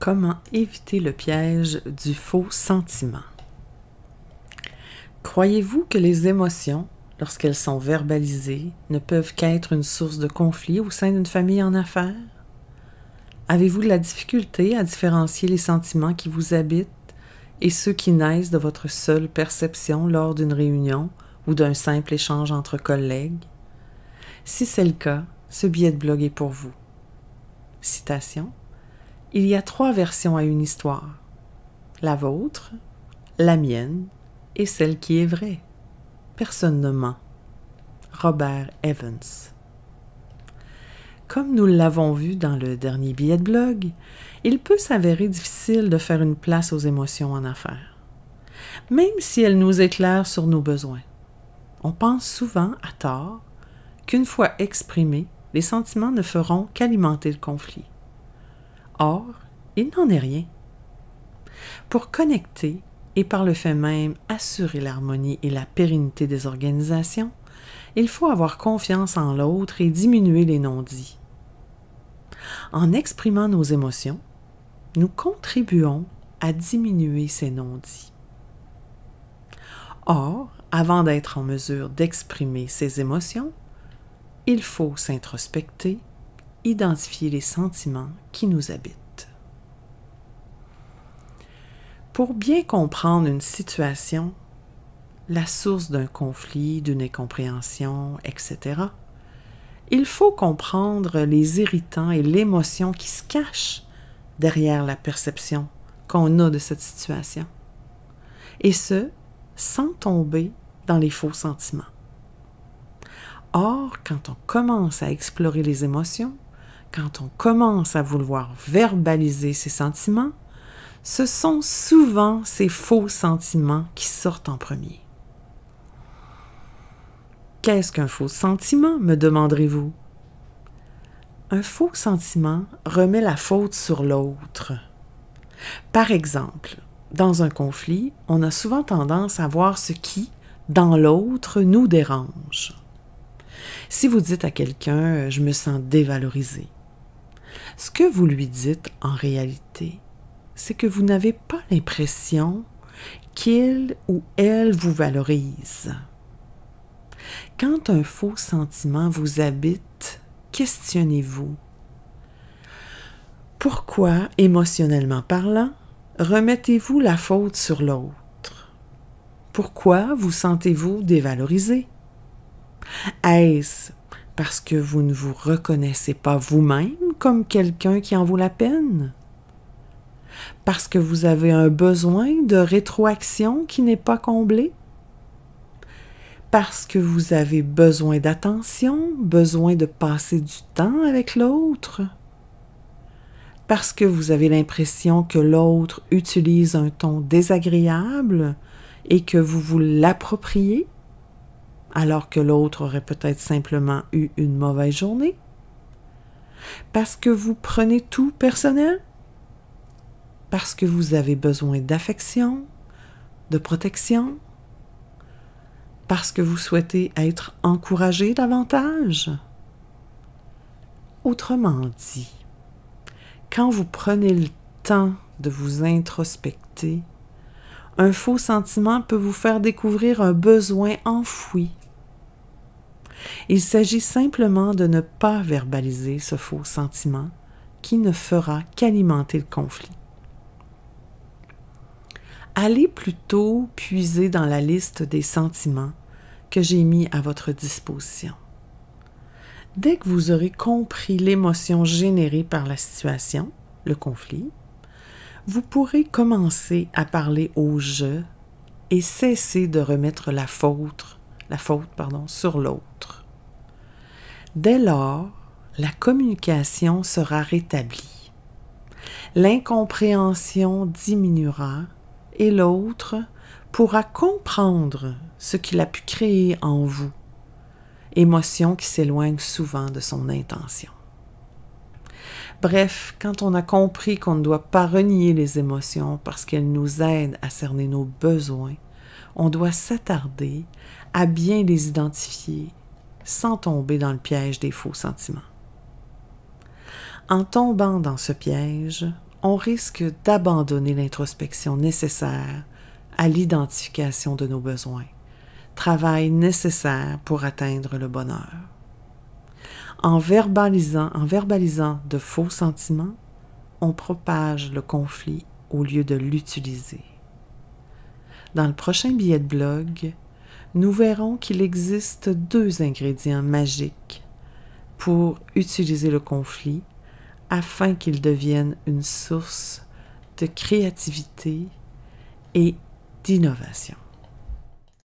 Comment éviter le piège du faux sentiment? Croyez-vous que les émotions, lorsqu'elles sont verbalisées, ne peuvent qu'être une source de conflit au sein d'une famille en affaires? Avez-vous de la difficulté à différencier les sentiments qui vous habitent et ceux qui naissent de votre seule perception lors d'une réunion ou d'un simple échange entre collègues? Si c'est le cas, ce billet de blog est pour vous. Citation. Il y a 3 versions à une histoire. La vôtre, la mienne et celle qui est vraie. Personne ne ment. Robert Evans. Comme nous l'avons vu dans le dernier billet de blog, il peut s'avérer difficile de faire une place aux émotions en affaires, même si elles nous éclairent sur nos besoins. On pense souvent, à tort, qu'une fois exprimés, les sentiments ne feront qu'alimenter le conflit. Or, il n'en est rien. Pour connecter et par le fait même assurer l'harmonie et la pérennité des organisations, il faut avoir confiance en l'autre et diminuer les non-dits. En exprimant nos émotions, nous contribuons à diminuer ces non-dits. Or, avant d'être en mesure d'exprimer ces émotions, il faut s'introspecter, identifier les sentiments qui nous habitent. Pour bien comprendre une situation, la source d'un conflit, d'une incompréhension, etc., il faut comprendre les irritants et l'émotion qui se cachent derrière la perception qu'on a de cette situation. Et ce, sans tomber dans les faux sentiments. Or, quand on commence à explorer les émotions, quand on commence à vouloir verbaliser ses sentiments, ce sont souvent ces faux sentiments qui sortent en premier. Qu'est-ce qu'un faux sentiment, me demanderez-vous? Un faux sentiment remet la faute sur l'autre. Par exemple, dans un conflit, on a souvent tendance à voir ce qui, dans l'autre, nous dérange. Si vous dites à quelqu'un « je me sens dévalorisé », ce que vous lui dites en réalité, c'est que vous n'avez pas l'impression qu'il ou elle vous valorise. Quand un faux sentiment vous habite, questionnez-vous. Pourquoi, émotionnellement parlant, remettez-vous la faute sur l'autre? Pourquoi vous sentez-vous dévalorisé? Est-ce parce que vous ne vous reconnaissez pas vous-même comme quelqu'un qui en vaut la peine? Parce que vous avez un besoin de rétroaction qui n'est pas comblé? Parce que vous avez besoin d'attention, besoin de passer du temps avec l'autre? Parce que vous avez l'impression que l'autre utilise un ton désagréable et que vous vous l'appropriez, alors que l'autre aurait peut-être simplement eu une mauvaise journée? Parce que vous prenez tout personnel? Parce que vous avez besoin d'affection, de protection? Parce que vous souhaitez être encouragé davantage? Autrement dit, quand vous prenez le temps de vous introspecter, un faux sentiment peut vous faire découvrir un besoin enfoui. Il s'agit simplement de ne pas verbaliser ce faux sentiment qui ne fera qu'alimenter le conflit. Allez plutôt puiser dans la liste des sentiments que j'ai mis à votre disposition. Dès que vous aurez compris l'émotion générée par la situation, le conflit, vous pourrez commencer à parler au « je » et cesser de remettre la faute sur l'autre. Dès lors, la communication sera rétablie. L'incompréhension diminuera et l'autre pourra comprendre ce qu'il a pu créer en vous, émotion qui s'éloigne souvent de son intention. Bref, quand on a compris qu'on ne doit pas renier les émotions parce qu'elles nous aident à cerner nos besoins, on doit s'attarder à bien les identifier sans tomber dans le piège des faux sentiments. En tombant dans ce piège, on risque d'abandonner l'introspection nécessaire à l'identification de nos besoins, travail nécessaire pour atteindre le bonheur. En verbalisant de faux sentiments, on propage le conflit au lieu de l'utiliser. Dans le prochain billet de blog, nous verrons qu'il existe 2 ingrédients magiques pour utiliser le conflit afin qu'il devienne une source de créativité et d'innovation.